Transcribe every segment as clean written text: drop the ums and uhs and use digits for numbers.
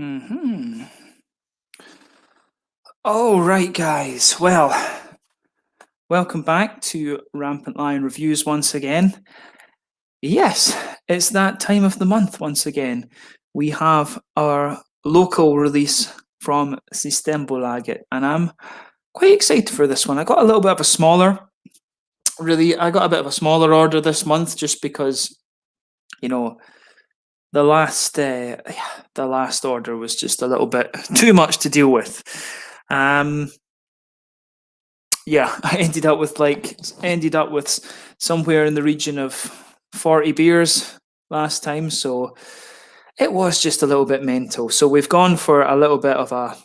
Hmm. All right, guys. Well, welcome back to Rampant Lion Reviews once again. Yes, it's that time of the month once again. We have our local release from Systembolaget, and I'm quite excited for this one. I got a little bit of a smaller, I got a bit of a smaller order this month just because, you know, the last order was just a little bit too much to deal with. Yeah, I ended up with somewhere in the region of 40 beers last time, so it was just a little bit mental. So we've gone for a little bit of a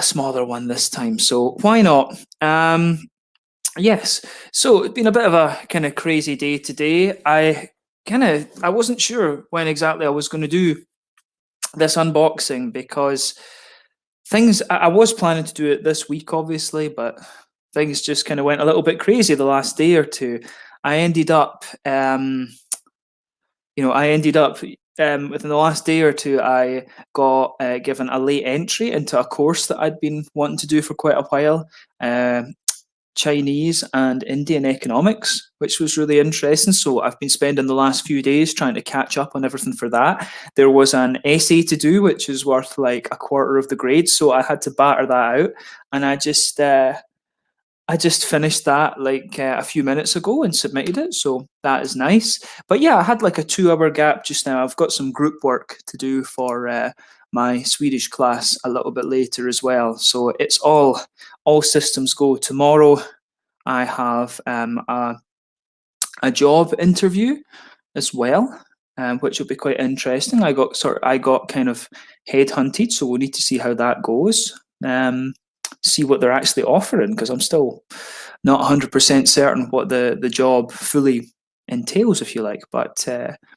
smaller one this time. So why not? Yes. So it's been a bit of a kind of crazy day today. I wasn't sure when exactly I was going to do this unboxing because I was planning to do it this week, obviously, but things just kind of went a little bit crazy the last day or two. I ended up, within the last day or two, I got given a late entry into a course that I'd been wanting to do for quite a while. Chinese and Indian economics, which was really interesting. So I've been spending the last few days trying to catch up on everything for that. There was an essay to do, which is worth like a quarter of the grade. So I had to batter that out. And I just finished that like a few minutes ago and submitted it. So that is nice. But yeah, I had like a 2-hour gap just now. I've got some group work to do for my Swedish class a little bit later as well. So it's all systems go. Tomorrow I have a job interview as well, which will be quite interesting. I got kind of headhunted, so we'll need to see how that goes. See what they're actually offering, because I'm still not 100% certain what the job fully entails, if you like, but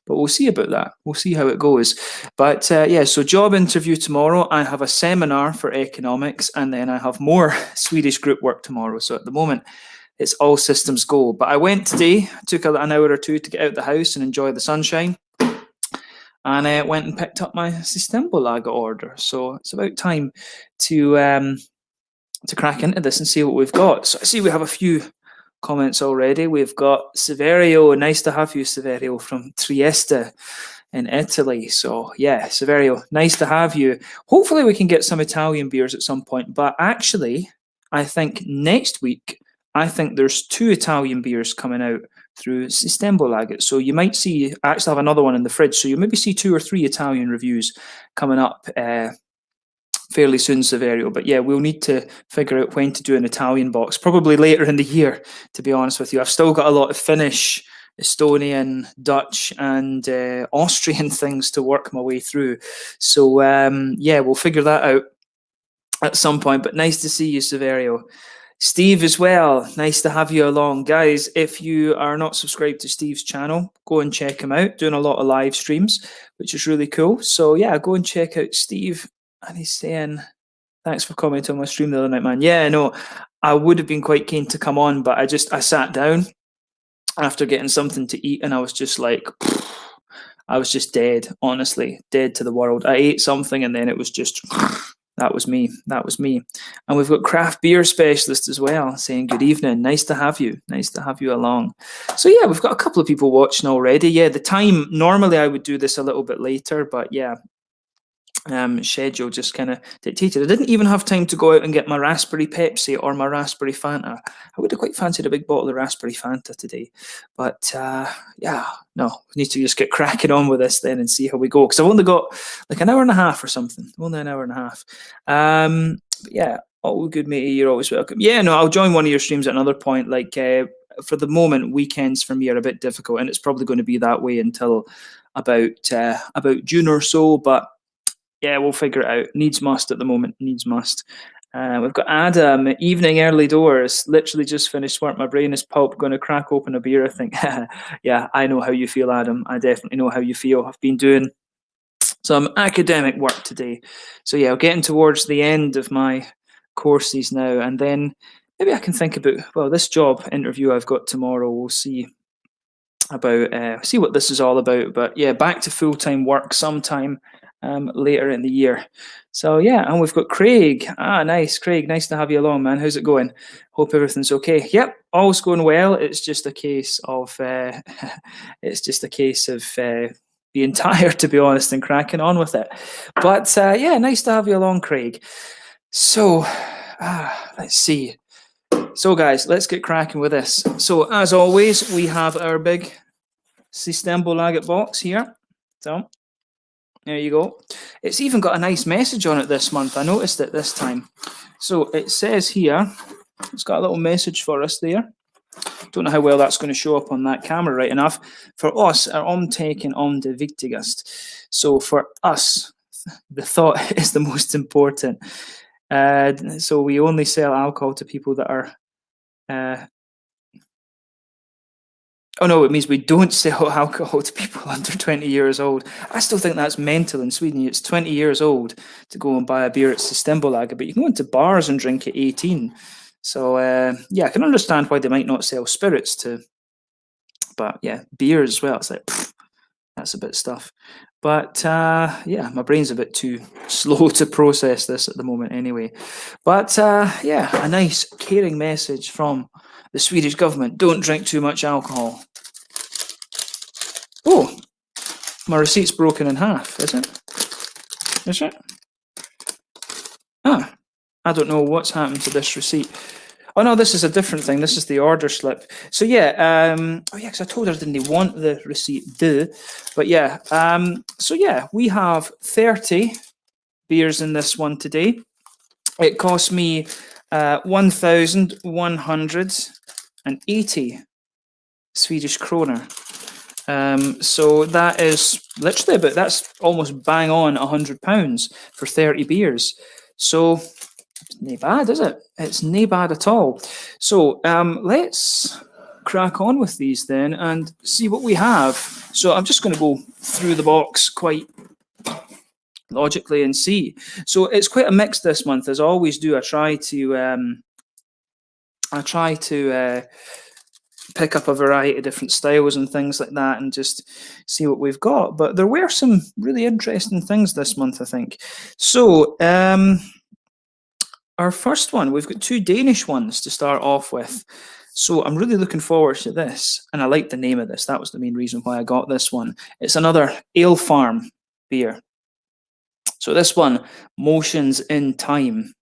we'll see about that. We'll see how it goes. But so job interview tomorrow. I have a seminar for economics, and then I have more Swedish group work tomorrow. So at the moment, it's all systems go. But I went today, took an hour or two to get out the house and enjoy the sunshine, and I went and picked up my Systembolaget order. So it's about time to crack into this and see what we've got. So I see we have a few comments already. We've got Severio. Nice to have you, Severio, from Trieste in Italy. So yeah, Severio, nice to have you. Hopefully we can get some Italian beers at some point. But actually, I think next week, there's 2 Italian beers coming out through Systembolaget. So you might see, I actually have another one in the fridge. So you maybe see 2 or 3 Italian reviews coming up fairly soon, Severio. But yeah, we'll need to figure out when to do an Italian box, probably later in the year, to be honest with you. I've still got a lot of Finnish, Estonian, Dutch, and Austrian things to work my way through. So yeah, we'll figure that out at some point. But nice to see you, Severio. Steve as well, nice to have you along. Guys, if you are not subscribed to Steve's channel, go and check him out, doing a lot of live streams, which is really cool. So yeah, go and check out Steve. And he's saying, thanks for commenting on my stream the other night, man. Yeah, no, I would have been quite keen to come on, but I sat down after getting something to eat, and I was just like, I was just dead, honestly, dead to the world. I ate something, and then it was just, that was me. And we've got Craft Beer Specialist as well, saying good evening. Nice to have you. Nice to have you along. So yeah, we've got a couple of people watching already. Yeah, the time, normally I would do this a little bit later, but yeah, schedule just kind of dictated. I didn't even have time to go out and get my raspberry Pepsi or my raspberry Fanta. I would have quite fancied a big bottle of raspberry Fanta today, but yeah, no, we need to just get cracking on with this then and see how we go, because I've only got like an hour and a half or something. Only an hour and a half. But yeah, all good, matey. You're always welcome. Yeah, no, I'll join one of your streams at another point. Like for the moment, weekends for me are a bit difficult, and it's probably going to be that way until about June or so. But yeah, we'll figure it out. Needs must at the moment. Needs must. We've got Adam. Evening, early doors. Literally just finished work. My brain is pulp. Going to crack open a beer, I think. Yeah, I know how you feel, Adam. I definitely know how you feel. I've been doing some academic work today. So yeah, getting towards the end of my courses now. And then maybe I can think about, well, this job interview I've got tomorrow. We'll see about see what this is all about. But yeah, back to full-time work sometime later in the year. So yeah, and we've got Craig. Nice, Craig. Nice to have you along, man. How's it going? Hope everything's okay. Yep, all's going well. It's just a case of being tired, to be honest, and cracking on with it. But yeah, nice to have you along, Craig. So let's see. So guys, let's get cracking with this. So as always, we have our big Systembolaget box here. So there you go. It's even got a nice message on it this month. I noticed it this time. So it says here, it's got a little message for us there. Don't know how well that's going to show up on that camera right enough. For us, omteken om det viktigast. So for us, the thought is the most important. So we only sell alcohol to people that are oh no, it means we don't sell alcohol to people under 20 years old. I still think that's mental in Sweden. It's 20 years old to go and buy a beer at Systembolaget, but you can go into bars and drink at 18. So yeah, I can understand why they might not sell spirits to, but yeah, beer as well. It's like, pff, that's a bit stuff. But yeah, my brain's a bit too slow to process this at the moment anyway. But yeah, a nice caring message from the Swedish government. Don't drink too much alcohol. Oh, my receipt's broken in half, is it? Is it? I don't know what's happened to this receipt. Oh no, this is a different thing. This is the order slip. So yeah, oh yeah, because I told her I didn't want the receipt, but yeah, so yeah, we have 30 beers in this one today. It cost me 1,180 Swedish kroner. So that is literally that's almost bang on £100 for 30 beers. So it's nae bad, is it? It's nae bad at all. So let's crack on with these then and see what we have. So I'm just going to go through the box quite logically and see. So it's quite a mix this month, as I always do. I try to pick up a variety of different styles and things like that and just see what we've got. But there were some really interesting things this month, I think. So our first one, we've got two Danish ones to start off with. So I'm really looking forward to this. And I like the name of this. That was the main reason why I got this one. It's another Ale Farm beer. So this one, Motions in Time.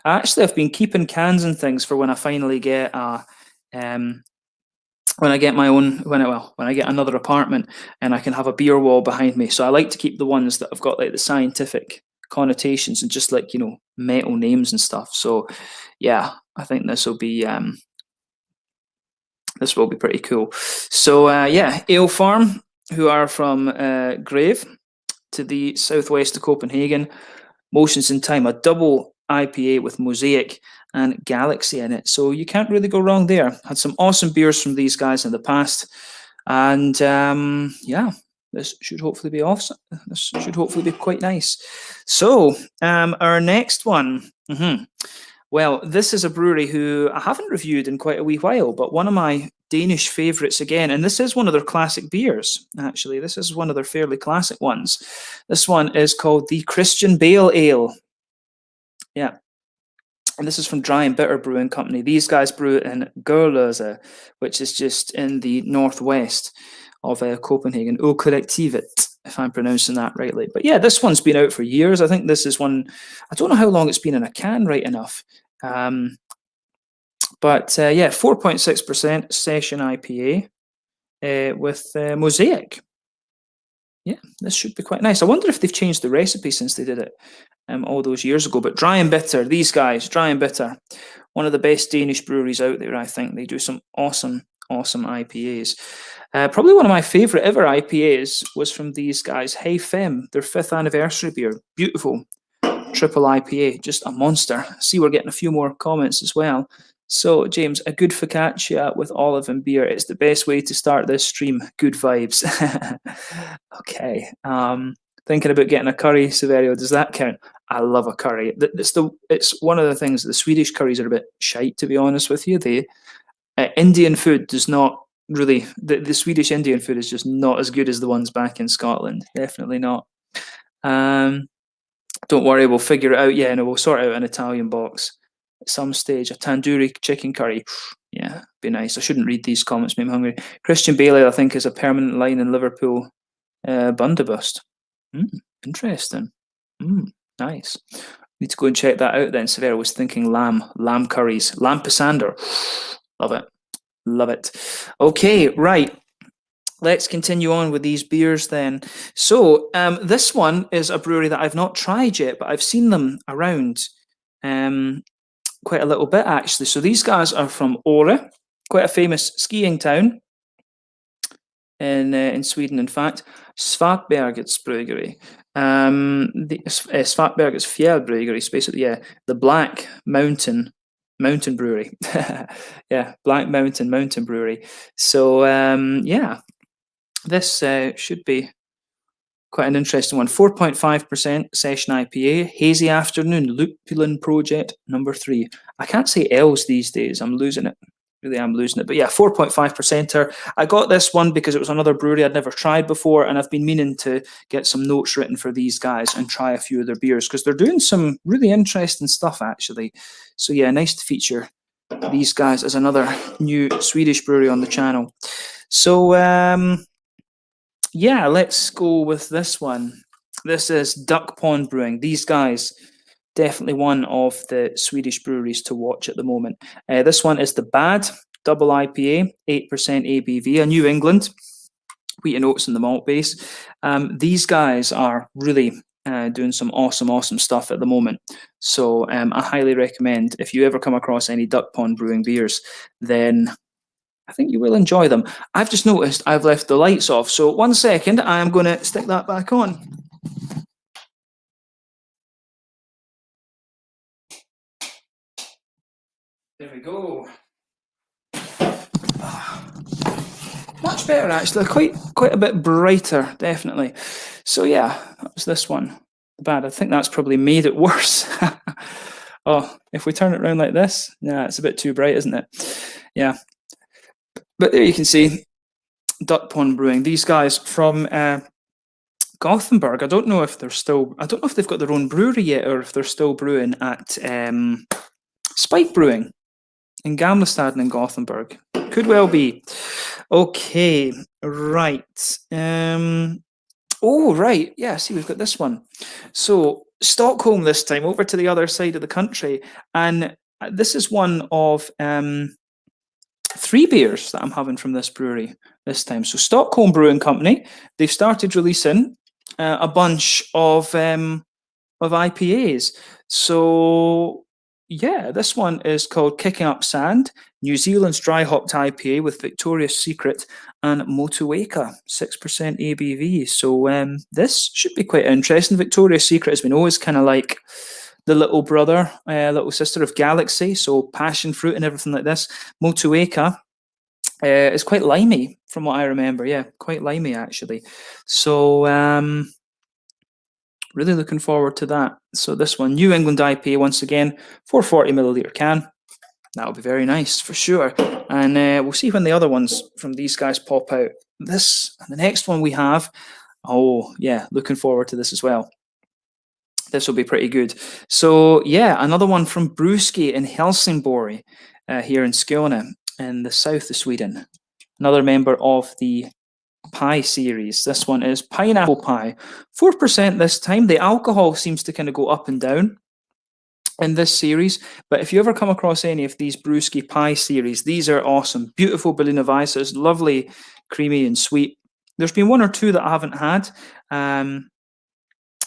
I've been keeping cans and things for when I finally get a when I get my own, when I get another apartment and I can have a beer wall behind me. So I like to keep the ones that have got like the scientific connotations and just like, you know, metal names and stuff. So yeah, I think this will be pretty cool. So yeah, Ale Farm, who are from Grave to the southwest of Copenhagen. Motions in Time, a double IPA with Mosaic and Galaxy in it. So you can't really go wrong there. Had some awesome beers from these guys in the past. And yeah, this should hopefully be awesome. This should hopefully be quite nice. So our next one. Well, this is a brewery who I haven't reviewed in quite a wee while, but one of my Danish favourites again. And this is one of their classic beers, actually. This is one of their fairly classic ones. This one is called the Christian Bale Ale. Yeah. And this is from Dry and Bitter Brewing Company. These guys brew it in Gørløse, which is just in the northwest of Copenhagen. O Kollektivet, if I'm pronouncing that rightly. But yeah, this one's been out for years. I think this is one, I don't know how long it's been in a can right enough. But yeah, 4.6% session IPA with Mosaic. Yeah, this should be quite nice. I wonder if they've changed the recipe since they did it all those years ago. But Dry and Bitter, these guys, Dry and Bitter, one of the best Danish breweries out there, I think. They do some awesome IPAs. Probably one of my favourite ever IPAs was from these guys, Hey Fem, their 5th anniversary beer. Beautiful triple IPA, just a monster. See, we're getting a few more comments as well. So, James, a good focaccia with olive and beer. It's the best way to start this stream. Good vibes. Okay. Thinking about getting a curry, Severio. Does that count? I love a curry. It's one of the things. The Swedish curries are a bit shite, to be honest with you. Indian food does not really, the Swedish Indian food is just not as good as the ones back in Scotland. Definitely not. Don't worry, we'll figure it out. Yeah, no, we'll sort out an Italian box at some stage. A tandoori chicken curry. Yeah, be nice. I shouldn't read these comments, make me hungry. Christian Bale Ale, I think, is a permanent line in Liverpool Bundibust. Interesting. Nice. Need to go and check that out then. Severo was thinking lamb curries, lamb pisander. Love it. Love it. Okay, right. Let's continue on with these beers then. So this one is a brewery that I've not tried yet, but I've seen them around quite a little bit actually. So these guys are from Åre, quite a famous skiing town in Sweden, in fact. Svartbergets Brewery. Svartbergets Fjällbryggeri is basically, the Black Mountain Brewery. Yeah, Black Mountain Brewery. So this should be quite an interesting one. 4.5% session IPA, hazy afternoon, Lupulin Project number 3. I can't say L's these days. I'm losing it. Really, I'm losing it. But yeah, 4.5%er. I got this one because it was another brewery I'd never tried before, and I've been meaning to get some notes written for these guys and try a few of their beers because they're doing some really interesting stuff actually. So yeah, nice to feature these guys as another new Swedish brewery on the channel. So yeah, let's go with this one. This is Duck Pond Brewing. These guys, definitely one of the Swedish breweries to watch at the moment. This one is the Bad Double IPA, 8% ABV, a New England, wheat and oats in the malt base. These guys are really doing some awesome stuff at the moment. So I highly recommend, if you ever come across any Duck Pond Brewing beers, then I think you will enjoy them. I've just noticed I've left the lights off. So 1 second, I am going to stick that back on. There we go. Much better actually, quite a bit brighter, definitely. So yeah, that was this one. Bad. I think that's probably made it worse. Oh, if we turn it around like this, yeah, it's a bit too bright, isn't it? Yeah. But there you can see Duck Pond Brewing. These guys from Gothenburg. I don't know if they've got their own brewery yet, or if they're still brewing at Spike Brewing in Gamlestaden in Gothenburg. Could well be. Okay, right. Oh, right. Yeah, see, we've got this one. So Stockholm this time, over to the other side of the country. And this is one of 3 beers that I'm having from this brewery this time. So Stockholm Brewing Company, they've started releasing a bunch of IPAs. So yeah, this one is called Kicking Up Sand, New Zealand's dry hopped IPA with Victoria's Secret and Motueka, 6% ABV. So this should be quite interesting. Victoria's Secret, as we know, is kind of like the little brother, little sister of Galaxy, so passion fruit and everything like this. Motueka is quite limey, from what I remember. Yeah, quite limey actually. So really looking forward to that. So this one, New England IPA, once again, 440 milliliter can. That'll be very nice for sure. And we'll see when the other ones from these guys pop out. This and the next one we have. Oh yeah, looking forward to this as well. This will be pretty good. So yeah, another one from Brewski in Helsingborg, here in Skåne, in the south of Sweden. Another member of the pie series. This one is pineapple pie, 4% this time. The alcohol seems to kind of go up and down in this series, but if you ever come across any of these Brewski pie series, these are awesome. Beautiful Berliner Weisses, lovely, creamy and sweet. There's been 1 or 2 that I haven't had,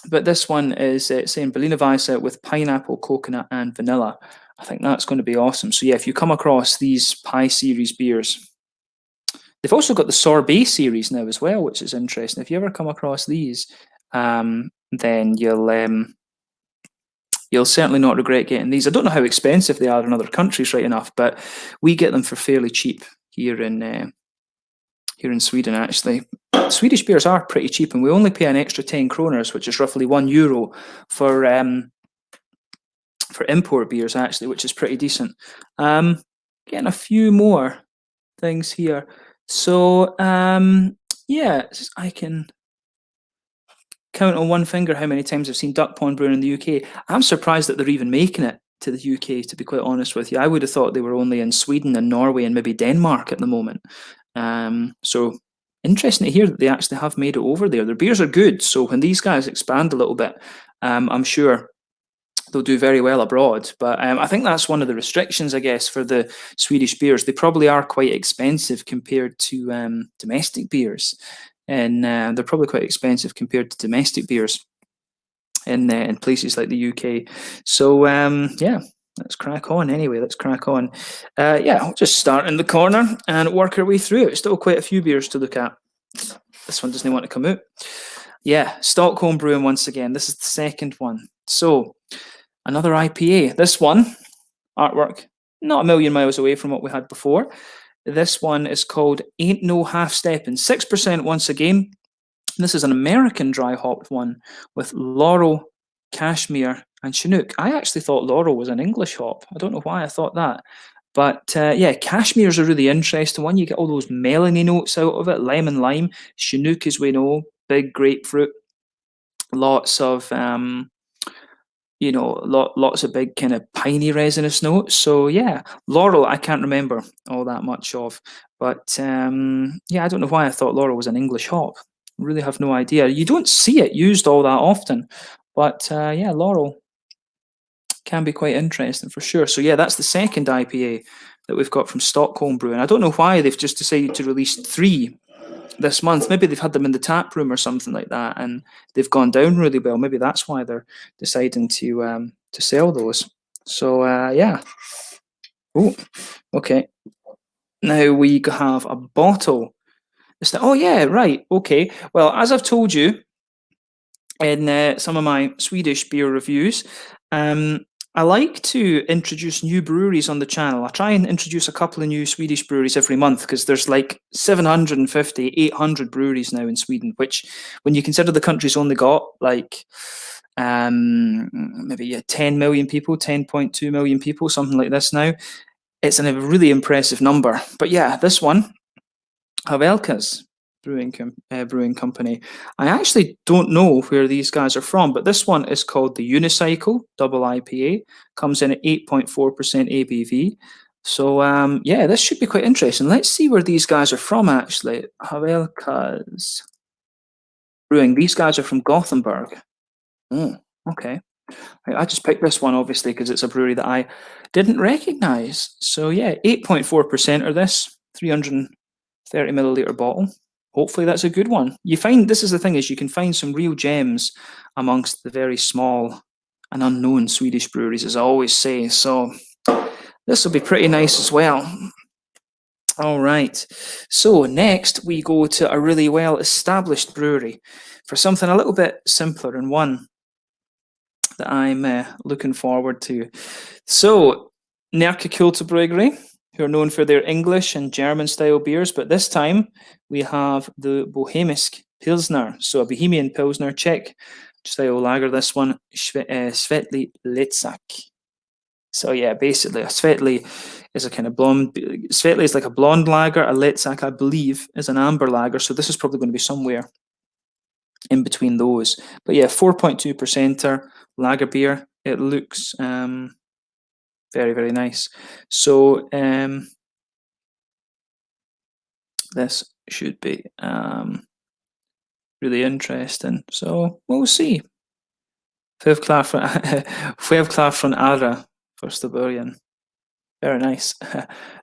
but this one is saying Berliner Weisse with pineapple, coconut and vanilla. I think that's going to be awesome. So yeah, if you come across these pie series beers, they've also got the sorbet series now as well, which is interesting. If you ever come across these, then you'll certainly not regret getting these. I don't know how expensive they are in other countries, right enough, but we get them for fairly cheap here in Sweden. Actually, Swedish beers are pretty cheap, and we only pay an extra 10 kroners, which is roughly €1 for import beers, actually, which is pretty decent. Getting a few more things here. So yeah, I can count on one finger how many times I've seen Duck Pond Brewing in the UK. I'm surprised that they're even making it to the UK, to be quite honest with you. I would have thought they were only in Sweden and Norway and maybe Denmark at the moment. So interesting to hear that they actually have made it over there. Their beers are good, so when these guys expand a little bit, I'm sure they'll do very well abroad. But I think that's one of the restrictions, I guess, for the Swedish beers. They probably are quite expensive compared to domestic beers, and they're probably quite expensive compared to domestic beers in places like the UK. So yeah, let's crack on. Anyway, let's crack on. Yeah, I'll just start in the corner and work our way through it. Still quite a few beers to look at. This one doesn't want to come out. Yeah, Stockholm Brewing once again. This is the second one. So another IPA. This one, artwork, not a million miles away from what we had before. This one is called Ain't No Half Steppin', 6% once again. This is an American dry hopped one with Laurel, Cashmere, and Chinook. I actually thought Laurel was an English hop. I don't know why I thought that. But yeah, Cashmere is a really interesting one. You get all those melony notes out of it, lemon, lime. Chinook, as we know, big grapefruit. Lots of lots of big kind of piney resinous notes. So yeah, Laurel I can't remember all that much of, but yeah, I don't know why I thought Laurel was an English hop. Really have no idea. You don't see it used all that often, but yeah, Laurel can be quite interesting for sure. So yeah, that's the second IPA that we've got from Stockholm Brewing. I don't know why they've just decided to release 3 this month. Maybe they've had them in the tap room or something like that, and they've gone down really well. Maybe that's why they're deciding to sell those. So yeah. Oh, okay. Now we have a bottle. Oh yeah, right. Okay. Well, as I've told you in some of my Swedish beer reviews, I like to introduce new breweries on the channel. I try and introduce a couple of new Swedish breweries every month because there's like 750, 800 breweries now in Sweden, which when you consider the country's only got like maybe 10 million people, 10.2 million people, something like this now, it's a really impressive number. But yeah, this one, Havelka's brewing company. I actually don't know where these guys are from, but this one is called the Unicycle Double IPA. Comes in at 8.4% ABV. So yeah, this should be quite interesting. Let's see where these guys are from. Actually, Havelka's Brewing. These guys are from Gothenburg. Oh, okay. I just picked this one obviously because it's a brewery that I didn't recognize. So yeah, 8.4% of this 330 milliliter bottle. Hopefully that's a good one. You find, this is the thing, is you can find some real gems amongst the very small and unknown Swedish breweries, as I always say. So this will be pretty nice as well. All right. So next we go to a really well-established brewery for something a little bit simpler and one that I'm looking forward to. So Närke Kulturbryggery, who are known for their English and German style beers, but this time we have the Bohemist Pilsner, so a Bohemian Pilsner, Czech style lager. This one, Svetli Lecak. So yeah, basically a Svetli is a kind of blonde. Svetli is like a blonde lager. A Lecak, I believe, is an amber lager. So this is probably going to be somewhere in between those. But yeah, 4.2% lager beer. It looks very, very nice. So this should be really interesting. So we'll see. Självklart från Ara, första början. Very nice.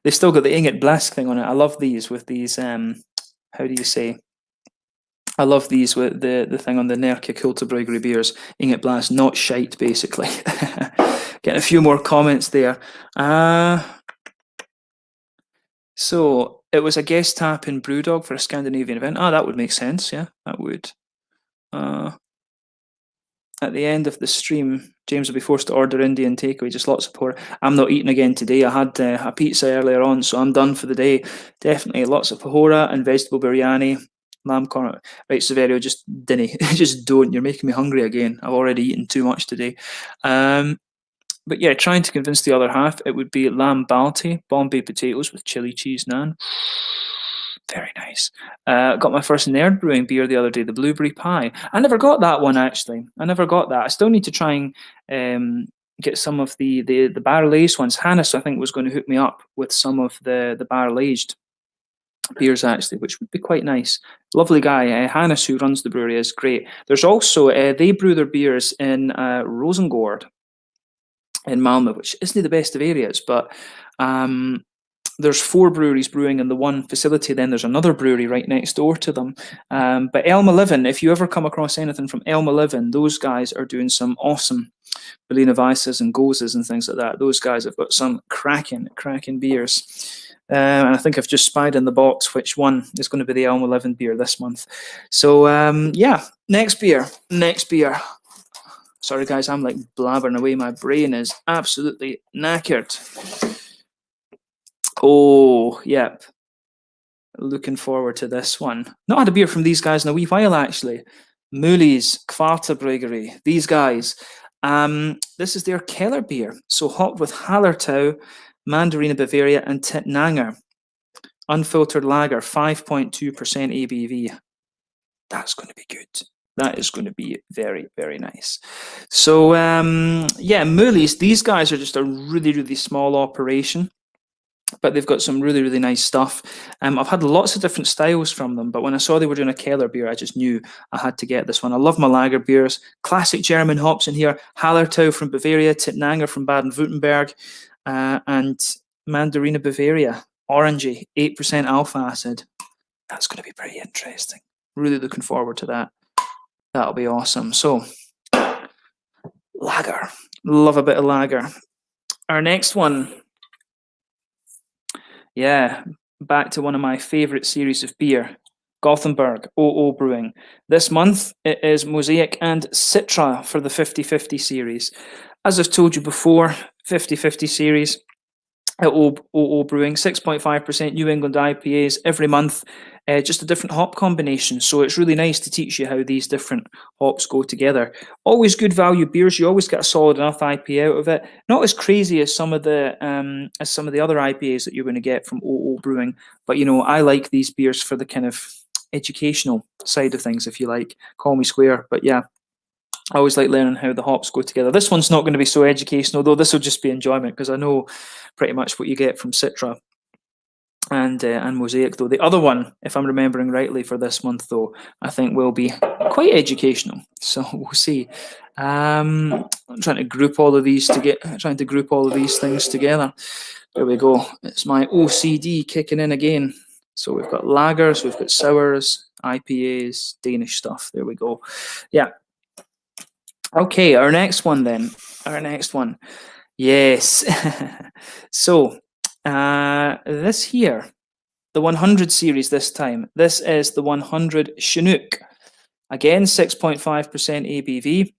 They've still got the Inget Blask thing on it. I love these with these, how do you say? I love these with the thing on the Närke Kulturbryggery beers. Inget Blask, not shite, basically. Getting a few more comments there. So it was a guest tap in Brewdog for a Scandinavian event. That would make sense. Yeah, that would. At the end of the stream, James will be forced to order Indian takeaway, just lots of pork. I'm not eating again today. I had a pizza earlier on, so I'm done for the day. Definitely lots of pahora and vegetable biryani, lamb corn. Right, Severio, just dinny. Just don't. You're making me hungry again. I've already eaten too much today. But yeah, trying to convince the other half, it would be lamb balti, Bombay potatoes with chili cheese naan. Very nice. Got my first Nerd Brewing beer the other day, the Blueberry Pie. I never got that one, actually. I never got that. I still need to try and get some of the barrel aged ones. Hannes, I think, was going to hook me up with some of the barrel aged beers, actually, which would be quite nice. Lovely guy. Hannes, who runs the brewery, is great. There's also, they brew their beers in Rosengård in Malmö, which isn't the best of areas, but there's 4 breweries brewing in the one facility. Then there's another brewery right next door to them. But Elm 11, if you ever come across anything from Elm 11, those guys are doing some awesome Berliner Weisses and Goses and things like that. Those guys have got some cracking beers. And I think I've just spied in the box which one is going to be the Elm 11 beer this month. So yeah, next beer. Sorry guys, I'm like blabbering away. My brain is absolutely knackered. Oh, yep. Looking forward to this one. Not had a beer from these guys in a wee while, actually. Muli's Kvarterbryggeri. These guys. This is their Keller beer. So hopped with Hallertau, Mandarina Bavaria, and Tittnanger. Unfiltered lager, 5.2% ABV. That's going to be good. That is going to be very, very nice. So, yeah, Muli's. These guys are just a really, really small operation, but they've got some really, really nice stuff. I've had lots of different styles from them, but when I saw they were doing a Keller beer, I just knew I had to get this one. I love my lager beers. Classic German hops in here. Hallertau from Bavaria, Tittnanger from Baden-Württemberg, and Mandarina Bavaria, orangey, 8% alpha acid. That's going to be pretty interesting. Really looking forward to that. That'll be awesome. So, lager. Love a bit of lager. Our next one. Yeah, back to one of my favourite series of beer, Gothenburg, OO Brewing. This month, it is Mosaic and Citra for the 50/50 series. As I've told you before, 50/50 series at OO Brewing, 6.5% New England IPAs every month, just a different hop combination. So it's really nice to teach you how these different hops go together. Always good value beers. You always get a solid enough IPA out of it. Not as crazy as some of the other IPAs that you're going to get from OO Brewing, but you know, I like these beers for the kind of educational side of things, if you like. Call me square, but yeah. I always like learning how the hops go together. This one's not going to be so educational, though. This will just be enjoyment because I know pretty much what you get from Citra and Mosaic, though. The other one, if I'm remembering rightly for this month, though, I think will be quite educational. So we'll see. I'm trying to group all of these things together. There we go. It's my OCD kicking in again. So we've got lagers, we've got sours, IPAs, Danish stuff. There we go. Yeah. Okay, our next one then. Yes. So, this here, the 100 series this time. This is the 100 Chinook. Again, 6.5% ABV.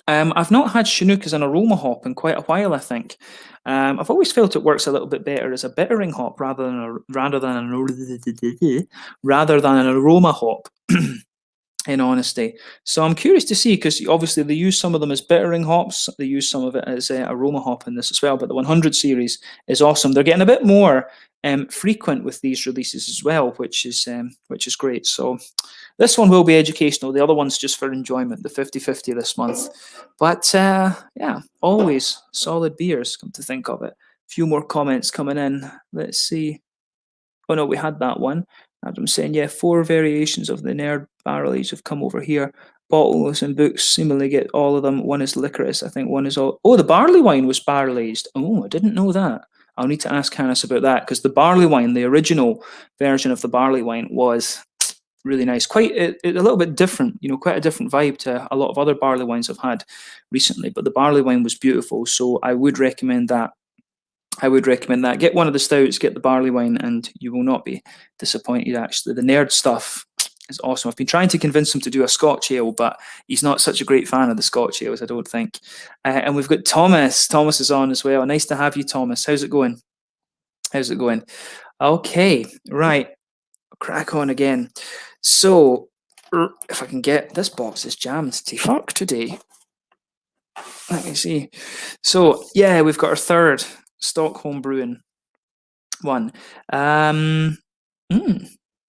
I've not had Chinook as an aroma hop in quite a while, I think. I've always felt it works a little bit better as a bittering hop rather than an aroma hop. In honesty. So I'm curious to see, because obviously they use some of them as bittering hops, they use some of it as aroma hop in this as well, but the 100 series is awesome. They're getting a bit more frequent with these releases as well, which is great. So this one will be educational. The other one's just for enjoyment, the 50/50 this month. But yeah, always solid beers, come to think of it. A few more comments coming in. Let's see. Oh no, we had that one. Adam saying, yeah, 4 variations of the Nerd barrel age have come over here. Bottles and books seemingly get all of them. One is licorice, I think one is all. Oh, the barley wine was barrel aged. Oh, I didn't know that. I'll need to ask Hannes about that, because the barley wine, the original version of the barley wine, was really nice. Quite a little bit different, you know, quite a different vibe to a lot of other barley wines I've had recently. But the barley wine was beautiful, so I would recommend that. Get one of the stouts, get the barley wine, and you will not be disappointed, actually. The Nerd stuff is awesome. I've been trying to convince him to do a Scotch ale, but he's not such a great fan of the Scotch ales, I don't think. And we've got Thomas. Thomas is on as well. Nice to have you, Thomas. How's it going? Okay, right. Crack on again. So, if I can get... This box is jammed to fuck today. Let me see. So, yeah, we've got our third Stockholm Brewing one.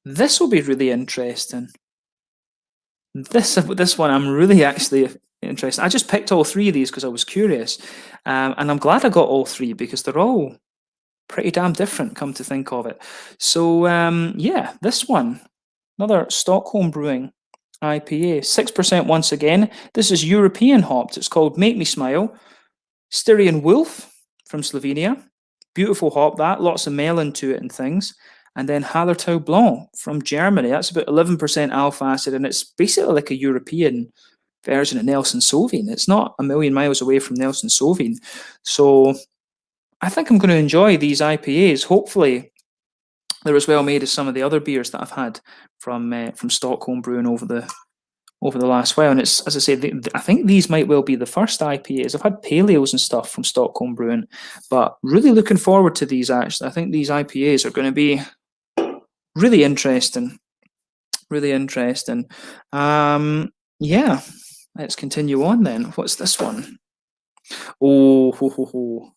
This will be really interesting. This one I'm really actually interested. I just picked all three of these because I was curious, and I'm glad I got all three because they're all pretty damn different, come to think of it. So yeah, this one, another Stockholm Brewing IPA, 6% once again. This is European hopped. It's called Make Me Smile. Styrian Wolf from Slovenia. Beautiful hop that, lots of melon to it and things. And then Hallertau Blanc from Germany. That's about 11% alpha acid, and it's basically like a European version of Nelson Sauvin. It's not a million miles away from Nelson Sauvin. So I think I'm going to enjoy these IPAs. Hopefully they're as well made as some of the other beers that I've had from Stockholm Brewing over the last while. And it's, as I say, I think these might well be the first IPAs. I've had pale ales and stuff from Stockholm Brewing, but really looking forward to these, actually. I think these IPAs are going to be really interesting. Really interesting. Yeah, let's continue on then. What's this one? Oh, ho, ho, ho.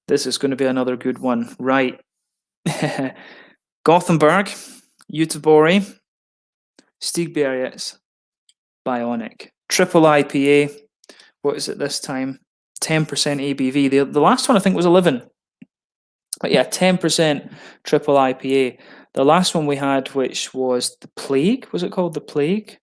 This is going to be another good one. Right. Gothenburg, Göteborg, Stigbergets, Bionic. Triple IPA. What is it this time? 10% ABV. The last one I think was 11. But yeah, 10% triple IPA. The last one we had, which was the Plague, was it called the Plague?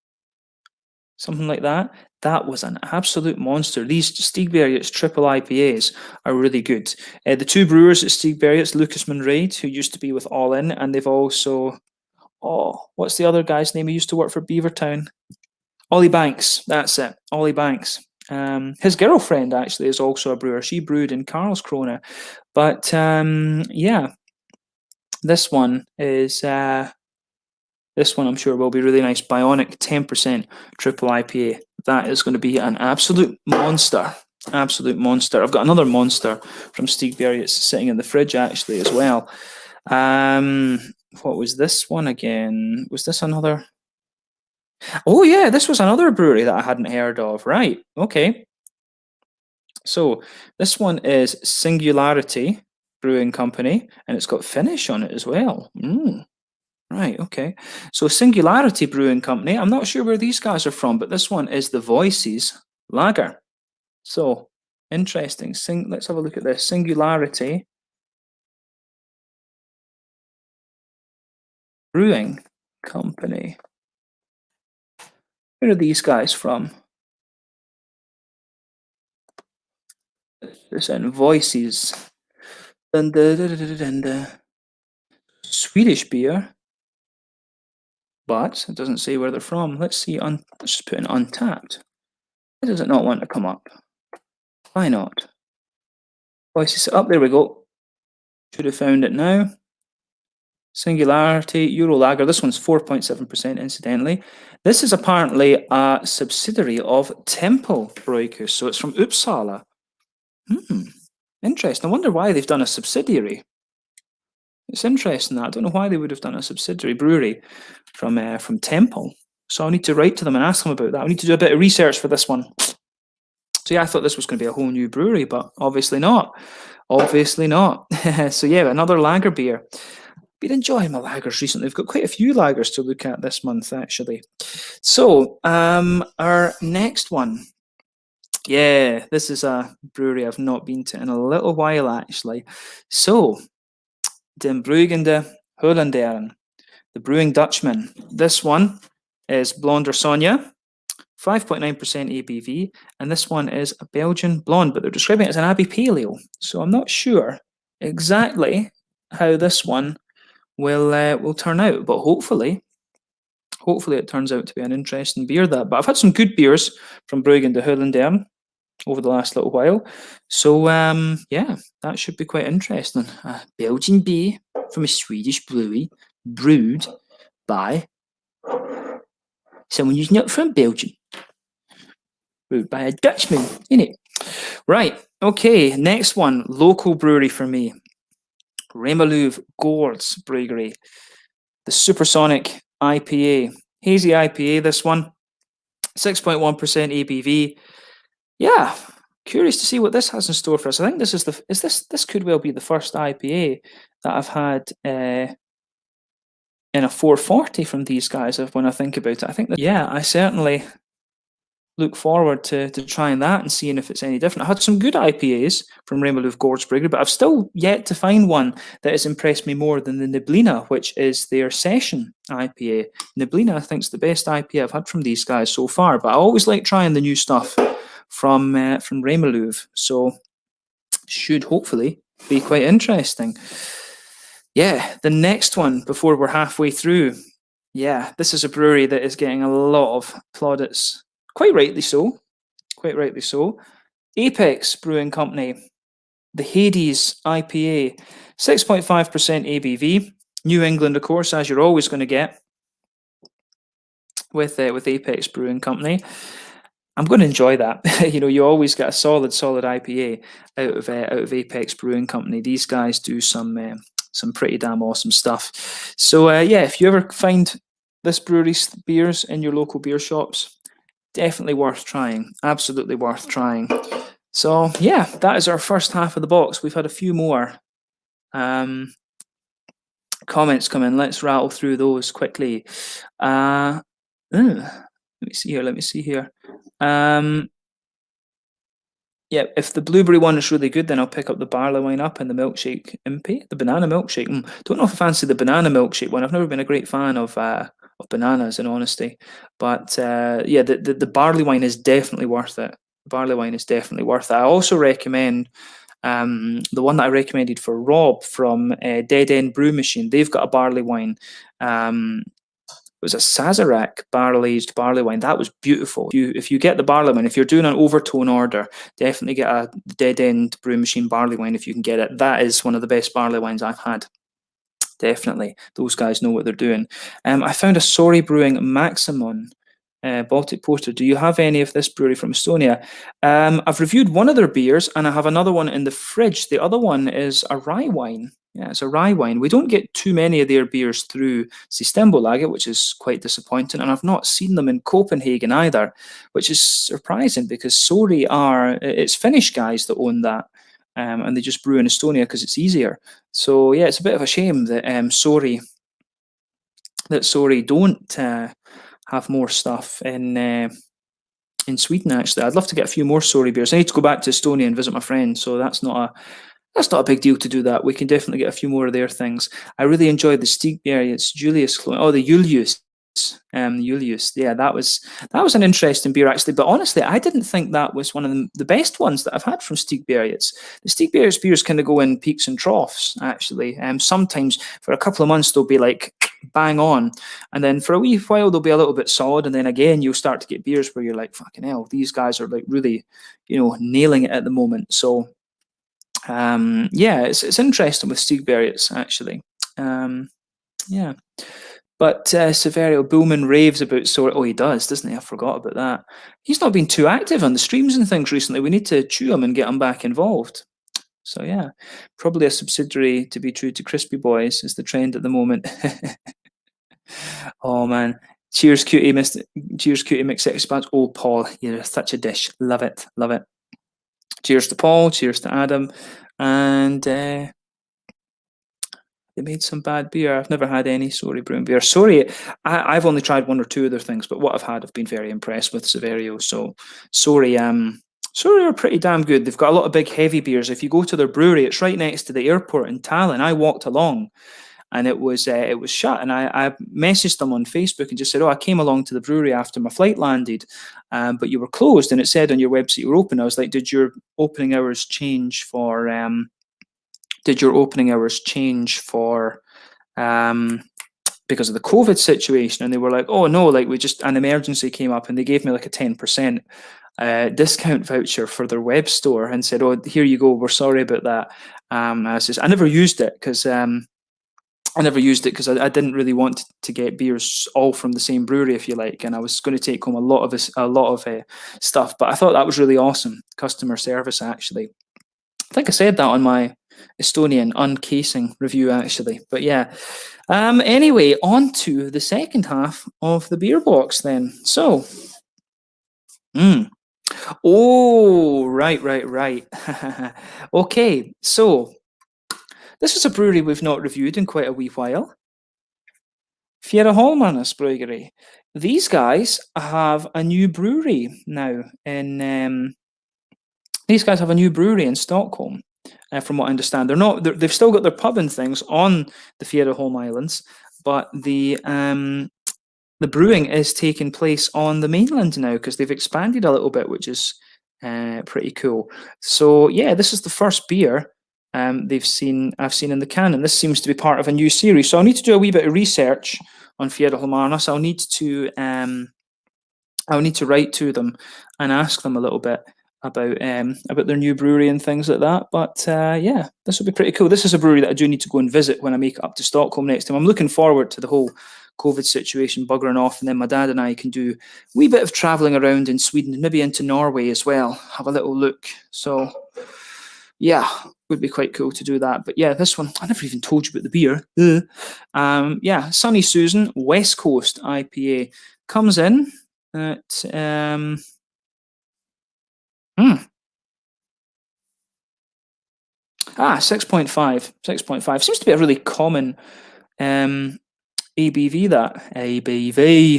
Something like that. That was an absolute monster. These Stigbergets triple IPAs are really good. The two brewers at Stigbergets, Lucas Monraid, who used to be with All In, and they've also, what's the other guy's name? He used to work for Beavertown. Ollie Banks, that's it. Ollie Banks. His girlfriend actually is also a brewer. She brewed in Karlskrona. But yeah, this one is this one I'm sure will be really nice. Bionic 10% triple IPA. That is going to be an absolute monster. Absolute monster. I've got another monster from Stigbergets sitting in the fridge actually as well. What was this one again? Was this another? Oh yeah, this was another brewery that I hadn't heard of. Right. Okay. So this one is Singularity Brewing Company, and it's got Finnish on it as well. Right, okay. So Singularity Brewing Company, I'm not sure where these guys are from, but this one is the Voices Lager. So, interesting. Let's have a look at this. Singularity Brewing Company. Where are these guys from? This in Voices. Swedish beer. But it doesn't say where they're from. Let's see. Let's just put in Untappd. Why does it not want to come up? Why not? Voices up. There we go. Should have found it now. Singularity Euro Lager. This one's 4.7%, incidentally. This is apparently a subsidiary of Temple Brewing, so it's from Uppsala. Interesting. I wonder why they've done a subsidiary. It's interesting that. I don't know why they would have done a subsidiary brewery from Temple. So I'll need to write to them and ask them about that. I need to do a bit of research for this one. So yeah, I thought this was going to be a whole new brewery, but obviously not. Obviously not. So yeah, another lager beer. Been enjoying my lagers recently. We've got quite a few lagers to look at this month, actually. So our next one. Yeah, this is a brewery I've not been to in a little while, actually. So, Den Brewende Hollanderen, the Brewing Dutchman. This one is Blonder Sonia, 5.9% ABV, and this one is a Belgian blonde, but they're describing it as an Abbey Pale Ale. So I'm not sure exactly how this one will turn out, but hopefully it turns out to be an interesting beer. But I've had some good beers from Brewende Hollanderen over the last little while, so yeah, that should be quite interesting. Belgian beer from a Swedish brewery, brewed by someone who's not from Belgium, brewed by a Dutchman, innit? Right, okay, next one, local brewery for me, Remeloeve Gourds Brewery, the Supersonic IPA, hazy IPA. This one, 6.1% ABV. Yeah, curious to see what this has in store for us. I think this is this could well be the first IPA that I've had in a 440 from these guys when I think about it. I think that, yeah, I certainly look forward to trying that and seeing if it's any different. I had some good IPAs from Rainbow Gorge Brewery, but I've still yet to find one that has impressed me more than the Niblina, which is their session IPA. Niblina, I think, is the best IPA I've had from these guys so far, but I always like trying the new stuff from Rainbow. So should hopefully be quite interesting. Yeah, the next one before we're halfway through. Yeah, this is a brewery that is getting a lot of plaudits. Quite rightly so. Quite rightly so. Apex Brewing Company, the Hades IPA, 6.5% ABV. New England, of course, as you're always going to get with Apex Brewing Company. I'm going to enjoy that. You always get a solid IPA out of Apex Brewing Company. These guys do some pretty damn awesome stuff. So yeah, if you ever find this brewery's beers in your local beer shops, definitely worth trying. Absolutely worth trying. So yeah, that is our first half of the box. We've had a few more comments come in. Let's rattle through those quickly. Let me see here. Yeah, if the blueberry one is really good, then I'll pick up the barley wine up and the milkshake impy. The banana milkshake. Don't know if I fancy the banana milkshake one. I've never been a great fan of bananas, in honesty. But yeah, the barley wine is definitely worth it. Barley wine is definitely worth it. I also recommend the one that I recommended for Rob from Dead End Brew Machine. They've got a barley wine. It was a Sazerac barrel-aged barley wine. That was beautiful. If you get the barley wine, if you're doing an overtone order, definitely get a Dead End Brew Machine barley wine if you can get it. That is one of the best barley wines I've had. Definitely. Those guys know what they're doing. I found a Sorry Brewing Maximum Baltic Porter. Do you have any of this brewery from Estonia? I've reviewed one of their beers, and I have another one in the fridge. The other one is a rye wine. Yeah, it's a rye wine. We don't get too many of their beers through Systembolaget, which is quite disappointing. And I've not seen them in Copenhagen either, which is surprising because Sorry it's Finnish guys that own that. And they just brew in Estonia because it's easier. So yeah, it's a bit of a shame that Sorry don't have more stuff in Sweden. Actually, I'd love to get a few more Sorry beers. I need to go back to Estonia and visit my friend, so that's not a big deal to do that. We can definitely get a few more of their things. I really enjoyed the Stiegbergets Julius. The Julius. Julius. Yeah, that was an interesting beer actually. But honestly, I didn't think that was one of the best ones that I've had from Stiegbergets. The Stiegbergets beers kind of go in peaks and troughs actually. Sometimes for a couple of months they'll be like bang on, and then for a wee while they'll be a little bit solid, and then again you'll start to get beers where you're like, fucking hell, these guys are like really, nailing it at the moment. So yeah, it's interesting with Stiegbergets actually. Yeah. But Severio Bullman raves about Sorry. Oh, he does, doesn't he? I forgot about that. He's not been too active on the streams and things recently. We need to chew him and get him back involved. So yeah, probably a subsidiary to be true to Crispy Boys is the trend at the moment. Oh man, cheers, cutie, cheers, cutie, McSexpats. Oh, Paul, you're such a dish. Love it, love it. Cheers to Paul. Cheers to Adam, and. They made some bad beer. I've never had any Sorry brewing beer. Sorry, I've only tried one or two other things, but what I've had, I've been very impressed with Severio. So Sorry are pretty damn good. They've got a lot of big heavy beers. If you go to their brewery, it's right next to the airport in Tallinn. I walked along, and it was shut. And I messaged them on Facebook and just said, "Oh, I came along to the brewery after my flight landed, but you were closed, and it said on your website you were open." I was like, "Did your opening hours change for?" Because of the COVID situation? And they were like, "Oh no, like an emergency came up," and they gave me like a 10% discount voucher for their web store and said, "Oh, here you go. We're sorry about that." I never used it because I didn't really want to get beers all from the same brewery, if you like, and I was going to take home a lot of stuff. But I thought that was really awesome customer service, actually. I think I said that on my Estonian uncasing review, actually. But yeah. Anyway, on to the second half of the beer box then. So, oh, right. Okay, so this is a brewery we've not reviewed in quite a wee while. Fjäderholmarnas Bryggeri. These guys have a new brewery now these guys have a new brewery in Stockholm, from what I understand. They've still got their pub and things on the Fjäderholm Islands, but the brewing is taking place on the mainland now because they've expanded a little bit, which is pretty cool. So yeah, this is the first beer I've seen in the can, and this seems to be part of a new series. So I'll need to do a wee bit of research on Fjäderholmarnas. I'll need to write to them and ask them a little bit about their new brewery and things like that. But yeah, this will be pretty cool. This is a brewery that I do need to go and visit when I make it up to Stockholm next time. I'm looking forward to the whole COVID situation buggering off, and then my dad and I can do a wee bit of traveling around in Sweden, maybe into Norway as well, have a little look. So yeah, would be quite cool to do that. But yeah, this one, I never even told you about the beer. Yeah, Sunny Susan West Coast IPA comes in at 6.5. 6.5 seems to be a really common ABV. That ABV,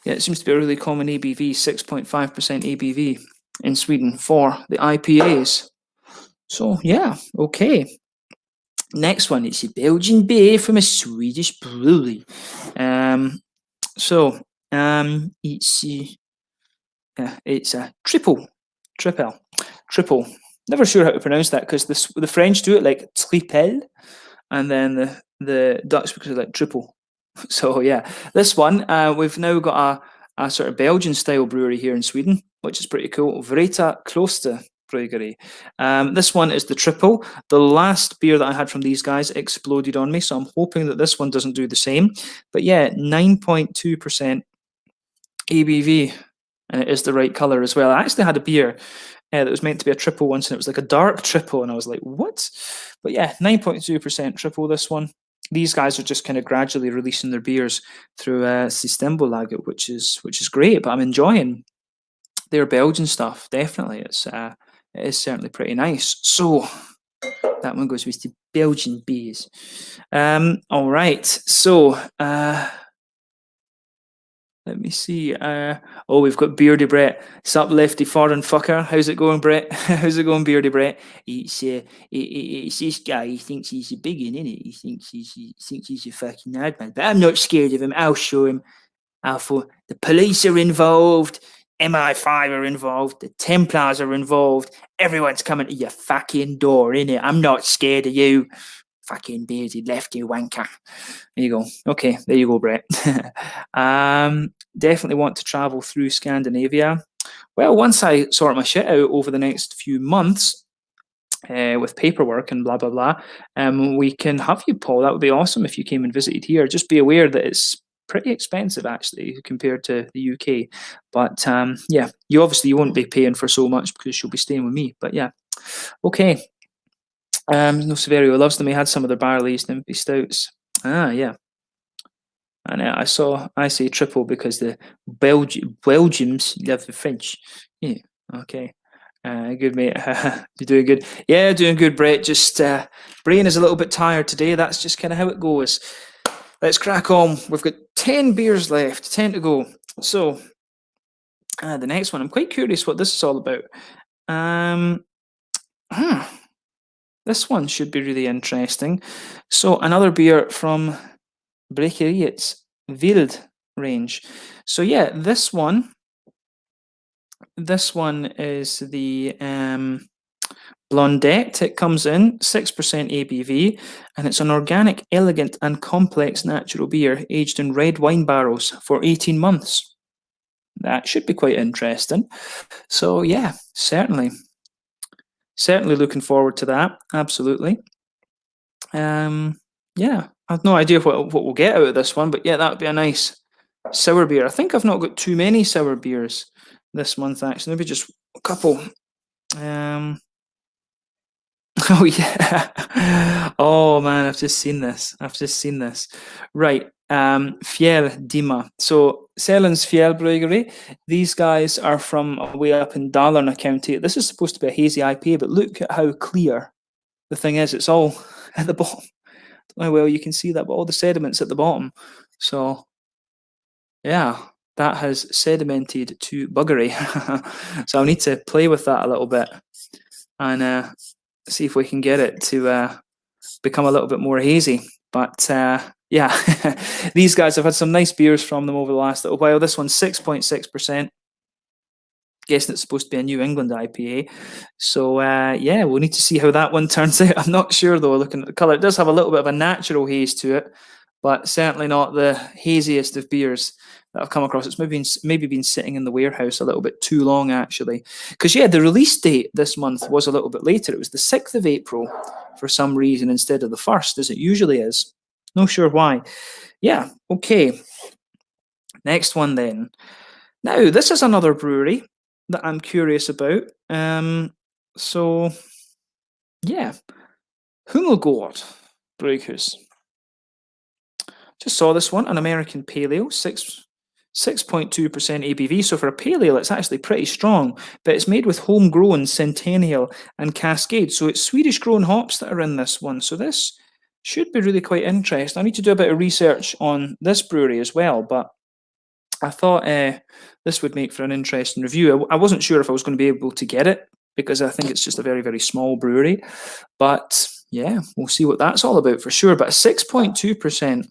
yeah, it seems to be a really common ABV. 6.5% ABV in Sweden for the IPAs. So yeah, okay. Next one is a Belgian Bay from a Swedish brewery. It's a triple. Never sure how to pronounce that because the French do it like triple, and then the Dutch because like triple. So yeah, this one we've now got a sort of Belgian style brewery here in Sweden, which is pretty cool. Vreta Kloster Bryggeri. This one is the triple. The last beer that I had from these guys exploded on me, so I'm hoping that this one doesn't do the same. But yeah, 9.2% ABV, and it is the right color as well. I actually had a beer that was meant to be a triple once, and it was like a dark triple, and I was like, what? But yeah, 9.2% triple, this one. These guys are just kind of gradually releasing their beers through Systembolaget, which is great, but I'm enjoying their Belgian stuff, definitely. It is certainly pretty nice. So that one goes with the Belgian beers. All right, so let me see. We've got Beardy Brett. Sup, lefty foreign fucker. How's it going, Brett? How's it going, Beardy Brett? It's this guy. He thinks he's a big one, innit? He thinks he's a fucking hard man. But I'm not scared of him. I'll show him. The police are involved. MI5 are involved. The Templars are involved. Everyone's coming to your fucking door, innit? I'm not scared of you. Fucking bearded lefty wanker. There you go. Okay, there you go, Brett. Definitely want to travel through Scandinavia. Well, once I sort my shit out over the next few months with paperwork and blah, blah, blah, we can have you, Paul. That would be awesome if you came and visited here. Just be aware that it's pretty expensive, actually, compared to the UK. But yeah, you won't be paying for so much because you'll be staying with me. But yeah, okay. No, Severio loves them. He had some of their barleys and empty stouts. Yeah. And I say triple because the Belgians love the French. Yeah, okay. Good, mate. You're doing good. Yeah, doing good, Brett. Just brain is a little bit tired today. That's just kind of how it goes. Let's crack on. We've got 10 beers left, 10 to go. So the next one, I'm quite curious what this is all about. This one should be really interesting. So another beer from Bryggeriets Wild range. So yeah, this one is the Blondette. It comes in 6% ABV, and it's an organic, elegant, and complex natural beer aged in red wine barrels for 18 months. That should be quite interesting. So yeah, certainly looking forward to that. Absolutely. Yeah, I've no idea what we'll get out of this one, but yeah, that would be a nice sour beer. I think I've not got too many sour beers this month, actually. Maybe just a couple. Oh yeah. Oh man, I've just seen this. Right. Fjell Dima. So Selens Fjell Brewery. These guys are from way up in Dalarna County. This is supposed to be a hazy IPA, but look at how clear the thing is. It's all at the bottom. I don't know how well you can see that, but all the sediments at the bottom. So yeah, that has sedimented to buggery. So I'll need to play with that a little bit and see if we can get it to become a little bit more hazy. But yeah, these guys have had some nice beers from them over the last little while. This one's 6.6%. Guessing it's supposed to be a New England IPA. So yeah, we'll need to see how that one turns out. I'm not sure though, looking at the colour. It does have a little bit of a natural haze to it, but certainly not the haziest of beers that I've come across. It's maybe been sitting in the warehouse a little bit too long, actually. Because yeah, the release date this month was a little bit later. It was the 6th of April for some reason instead of the 1st, as it usually is. No sure why. Yeah, okay. Next one then. Now, this is another brewery that I'm curious about. So, yeah, Hummelgård Brewhus. Just saw this one, an American Pale Ale, 6.2% ABV. So for a Pale Ale, it's actually pretty strong, but it's made with homegrown Centennial and Cascade. So it's Swedish-grown hops that are in this one. So this should be really quite interesting. I need to do a bit of research on this brewery as well, but I thought this would make for an interesting review. I wasn't sure if I was going to be able to get it because I think it's just a very, very small brewery. But yeah, we'll see what that's all about for sure. But a 6.2%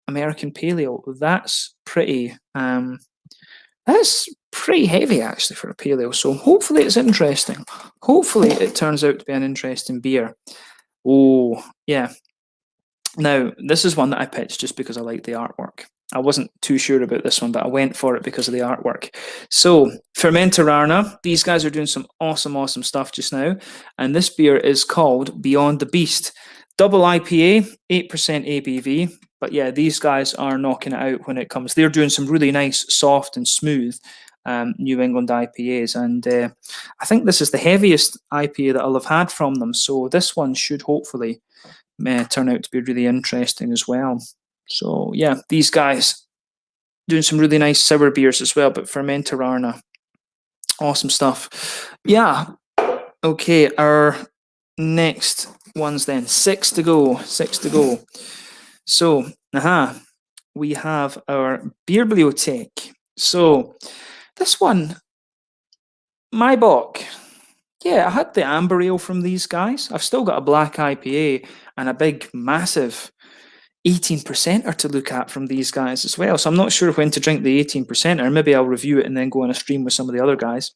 American Pale Ale, that's pretty heavy actually for a Pale Ale. So hopefully it's interesting. Hopefully it turns out to be an interesting beer. Oh, yeah. Now, this is one that I pitched just because I like the artwork. I wasn't too sure about this one, but I went for it because of the artwork. So, Fermentararna, these guys are doing some awesome stuff just now. And this beer is called Beyond the Beast. Double IPA, 8% ABV. But yeah, these guys are knocking it out when it comes. They're doing some really nice, soft and smooth New England IPAs. And I think this is the heaviest IPA that I'll have had from them. So this one should hopefully turn out to be really interesting as well. So yeah, these guys doing some really nice sour beers as well, but Fermentararna, awesome stuff. Yeah, okay, our next ones then, 6 to go. So, we have our Bierbibliothek. So this one, Maibock. Yeah, I had the amber ale from these guys. I've still got a black IPA and a big, massive 18%er to look at from these guys as well. So I'm not sure when to drink the 18%er. Maybe I'll review it and then go on a stream with some of the other guys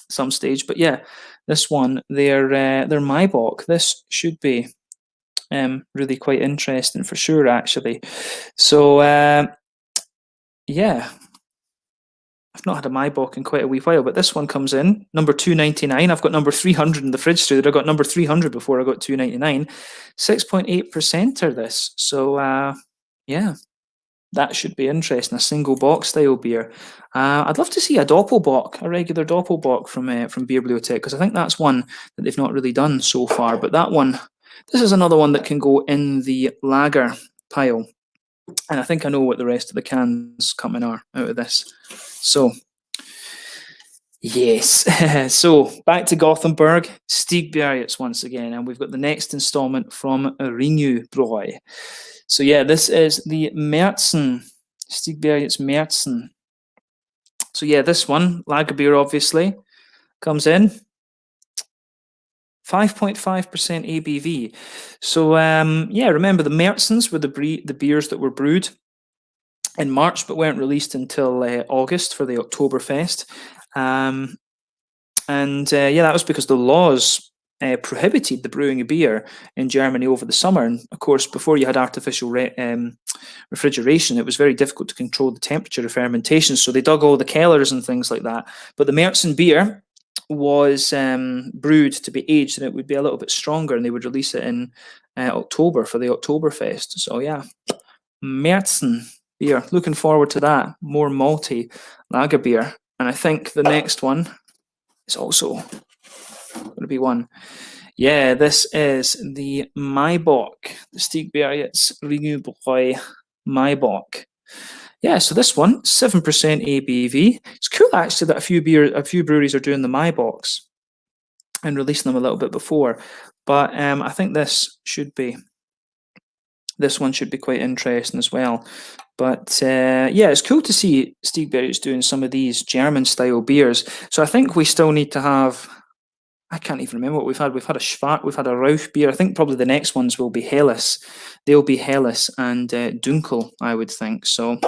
some stage. But yeah, this one, they're Maibock. This should be really quite interesting for sure, actually. So yeah. I've not had a Maibock in quite a wee while, but this one comes in number 299. I've got number 300 in the fridge too. I got number 300 before I got 299. 6.8%er this. So yeah, that should be interesting. A single box style beer. I'd love to see a Doppelbock, a regular Doppelbock from Bierbibliothek, because I think that's one that they've not really done so far. But that one, this is another one that can go in the lager pile. And I think I know what the rest of the cans coming are out of this. So, yes. So, back to Gothenburg, Stigbergets once again. And we've got the next installment from Ringu Bräu. So, yeah, this is the Märzen, Stigbergets Märzen. So, yeah, this one, lager beer obviously, comes in. 5.5% ABV. So, yeah, remember the Märzens were the beers that were brewed in March but weren't released until August for the Oktoberfest. And yeah, that was because the laws prohibited the brewing of beer in Germany over the summer. And of course, before you had artificial refrigeration, it was very difficult to control the temperature of fermentation. So they dug all the cellars and things like that. But the Märzen beer was brewed to be aged, and it would be a little bit stronger, and they would release it in October for the Oktoberfest. So yeah, Märzen beer. Looking forward to that. More malty lager beer. And I think the next one is also going to be one. Yeah, this is the Maibock, the Stigbergets Ringu Bräu Maibock. Yeah, so this one, 7% ABV. It's cool actually that a few breweries are doing the Maibocks and releasing them a little bit before. But I think this should be This one should be quite interesting as well. But yeah, it's cool to see Stiegberg's doing some of these German-style beers. So I think we still need to have. I can't even remember what we've had. We've had a Schwarz, we've had a Rauch beer. I think probably the next ones will be Helles. They'll be Helles and Dunkel, I would think. So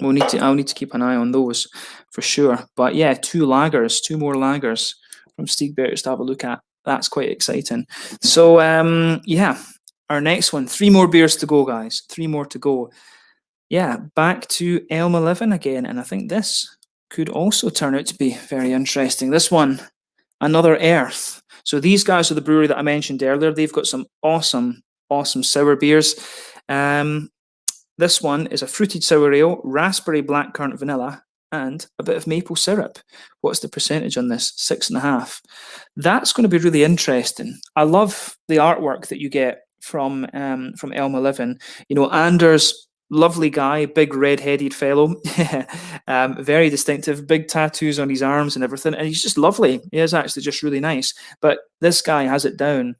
I'll need to keep an eye on those for sure. But yeah, two more lagers from Stiegberg's to have a look at. That's quite exciting. So yeah, our next one, 3 more beers to go, guys. 3 more to go. Yeah, back to Elm 11 again, and I think this could also turn out to be very interesting. This one, another Earth. So these guys are the brewery that I mentioned earlier. They've got some awesome sour beers. This one is a fruited sour ale, raspberry blackcurrant vanilla, and a bit of maple syrup. What's the percentage on this? 6.5. That's going to be really interesting. I love the artwork that you get from Elm 11. You know, Anders, lovely guy, big red-headed fellow, very distinctive, big tattoos on his arms and everything, and he's just lovely. He is actually just really nice. But this guy has it down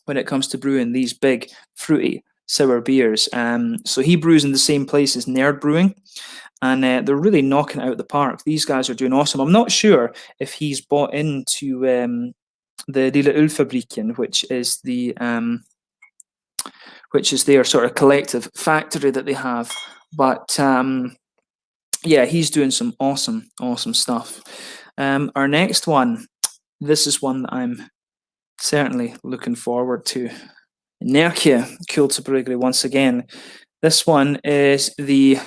when it comes to brewing these big, fruity, sour beers. So he brews in the same place as Nerd Brewing, and they're really knocking it out of the park. These guys are doing awesome. I'm not sure if he's bought into the Lille Ölfabriken, which is their sort of collective factory that they have. But yeah, he's doing some awesome stuff. Our next one, this is one that I'm certainly looking forward to. Nerkia Kulturbryggeri once again. This one is the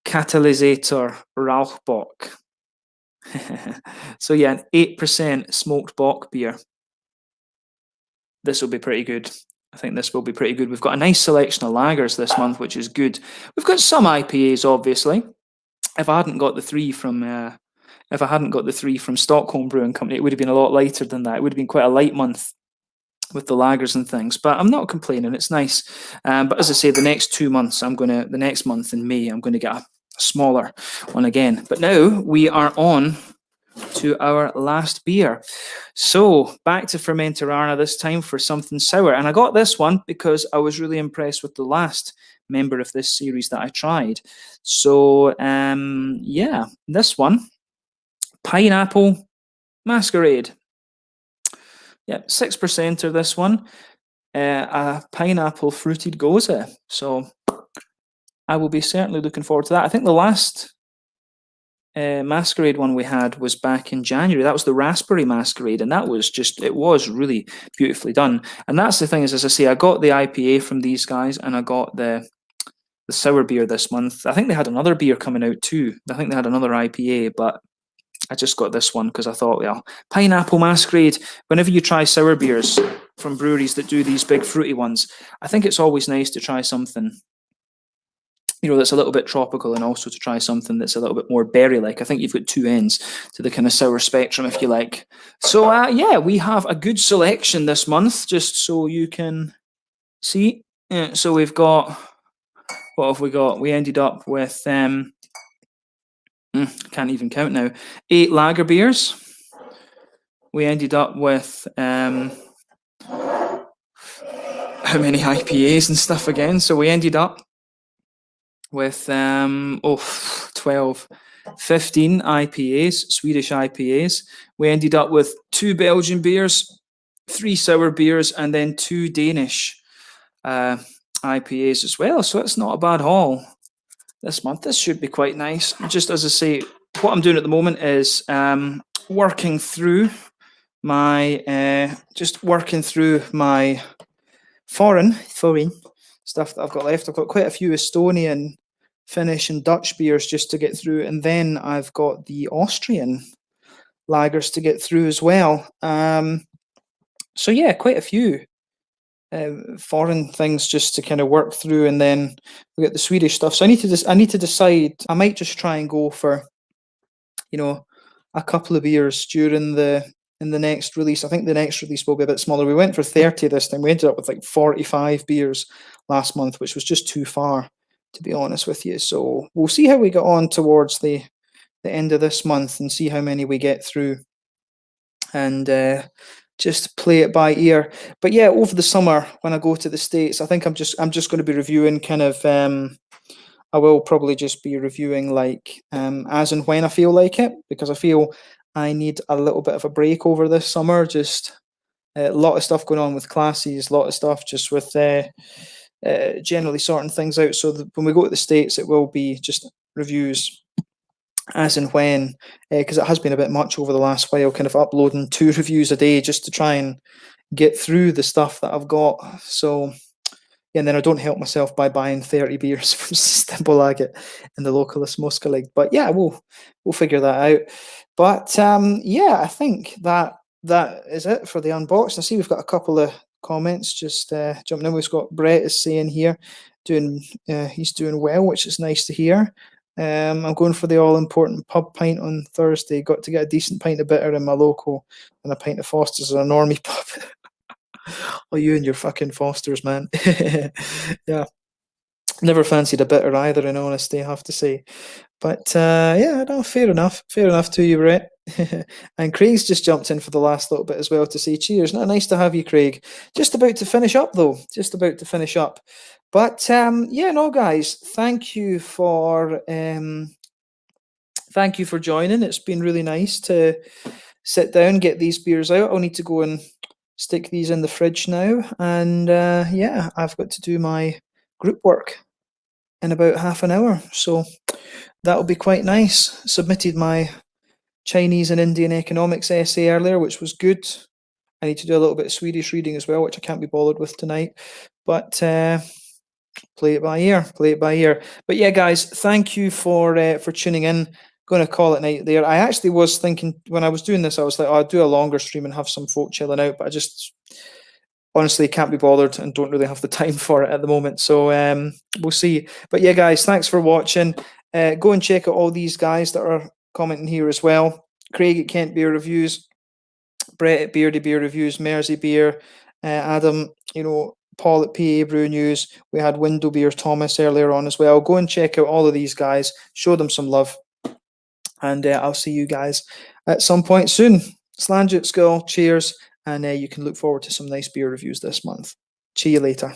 Katalysator Rauchbock. So yeah, an 8% smoked bock beer. This will be pretty good. I think this will be pretty good. We've got a nice selection of lagers this month, which is good. We've got some IPAs, obviously. If I hadn't got the 3 from Stockholm Brewing Company, it would have been a lot lighter than that. It would have been quite a light month with the lagers and things. But I'm not complaining. It's nice. But as I say, the next month in May, I'm going to get a smaller one again. But now we are on to our last beer. So back to Fermentarana this time for something sour. And I got this one because I was really impressed with the last member of this series that I tried. So yeah, this one, Pineapple Masquerade. Yeah, 6%er this one. A pineapple fruited gose. So I will be certainly looking forward to that. I think the last Masquerade one we had was back in January. That was the Raspberry Masquerade, and it was really beautifully done. And that's the thing is, as I say, I got the IPA from these guys, and I got the sour beer this month. I think they had another beer coming out too. I think they had another IPA, but I just got this one because I thought, well, Pineapple Masquerade, whenever you try sour beers from breweries that do these big fruity ones, I think it's always nice to try something, you know, that's a little bit tropical, and also to try something that's a little bit more berry-like. I think you've got 2 ends to the kind of sour spectrum, if you like. So yeah, we have a good selection this month, just so you can see. So we've got, what have we got? We ended up with can't even count now. 8 lager beers. We ended up with how many IPAs and stuff again? So we ended up with 15 IPAs, Swedish IPAs. We ended up with 2 Belgian beers, 3 sour beers, and then 2 Danish IPAs as well. So it's not a bad haul this month. This should be quite nice. Just as I say, what I'm doing at the moment is working through my foreign stuff that I've got left. I've got quite a few Estonian, Finnish, and Dutch beers just to get through, and then I've got the Austrian lagers to get through as well. So yeah, quite a few foreign things just to kind of work through, and then we get the Swedish stuff. So I need to decide. I might just try and go for, you know, a couple of beers in the next release. I think the next release will be a bit smaller. We went for 30 this time. We ended up with like 45 beers last month, which was just too far, to be honest with you. So we'll see how we get on towards the end of this month and see how many we get through. And just play it by ear. But yeah, over the summer when I go to the States, I think I'm just going to be reviewing kind of. I will probably just be reviewing like as and when I feel like it, because I feel I need a little bit of a break over this summer. Just a lot of stuff going on with classes, a lot of stuff just with generally sorting things out. So when we go to the States, it will be just reviews as and when, because it has been a bit much over the last while, kind of uploading 2 reviews a day just to try and get through the stuff that I've got. So, yeah, and then I don't help myself by buying 30 beers from Systembolaget in the Lokal Småskaligt. But yeah, we'll figure that out. But yeah, I think that is it for the unboxing. I see we've got a couple of comments just jumping in. We've got Brett is saying here, he's doing well, which is nice to hear. I'm going for the all-important pub pint on Thursday. Got to get a decent pint of bitter in my local and a pint of Foster's in a normie pub. Oh, you and your fucking Fosters, man. Yeah. Never fancied a bitter either, in honesty, I have to say. But yeah, no, fair enough. Fair enough to you, Brett. And Craig's just jumped in for the last little bit as well to say cheers. Nice to have you, Craig. Just about to finish up, though. Just about to finish up. But yeah, no, guys, thank you for joining. It's been really nice to sit down, get these beers out. I'll need to go and stick these in the fridge now. And yeah, I've got to do my group work in about half an hour. So that'll be quite nice. Submitted my Chinese and Indian economics essay earlier, which was good. I need to do a little bit of Swedish reading as well, which I can't be bothered with tonight. But play it by ear. Play it by ear. But yeah, guys, thank you for tuning in. Going to call it night there. I actually was thinking when I was doing this, I was like, oh, I'll do a longer stream and have some folk chilling out, but I just honestly can't be bothered and don't really have the time for it at the moment. So we'll see. But yeah, guys, thanks for watching. Go and check out all these guys that are commenting here as well. Craig at Kent Beer Reviews, Brett at Beardy Beer Reviews, Mersey Beer, Adam, Paul at PA Brew News. We had Window Beer Thomas earlier on as well. Go and check out all of these guys. Show them some love. And I'll see you guys at some point soon. Slange at school. Cheers. And you can look forward to some nice beer reviews this month. See you later.